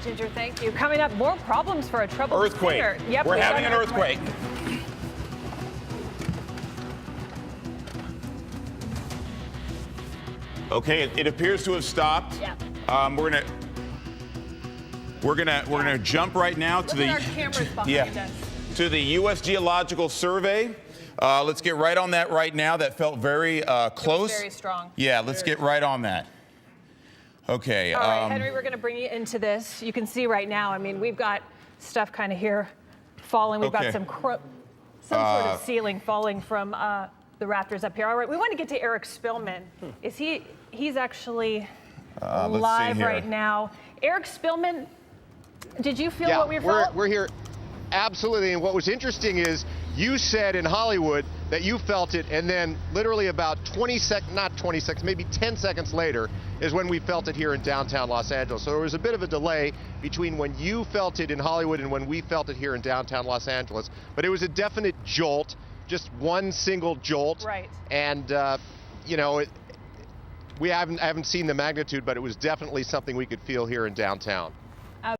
Ginger, thank you. Coming up, more problems for a troubled Earthquake. singer. Yep, We're having an earthquake. Okay, it appears to have stopped. Yeah. We're gonna jump right now to Look at our cameras behind us. to the U.S. Geological Survey. Let's get right on that right now. That felt very close. Very strong. Yeah, let's get right on that. Okay. All right, Henry, we're going to bring you into this. You can see right now, I mean, we've got stuff kind of here falling. We've got some sort of ceiling falling from the rafters up here. All right, we want to get to Eric Spillman. He's actually live right now. Eric Spillman, did you feel what we felt? We're here. Absolutely. And what was interesting is you said in Hollywood that you felt it, and then literally about 20 seconds, not 20 seconds, maybe 10 seconds later is when we felt it here in downtown Los Angeles. So there was a bit of a delay between when you felt it in Hollywood and when we felt it here in downtown Los Angeles. But it was a definite jolt, just one single jolt. Right. And, you know, I haven't seen the magnitude, but it was definitely something we could feel here in downtown.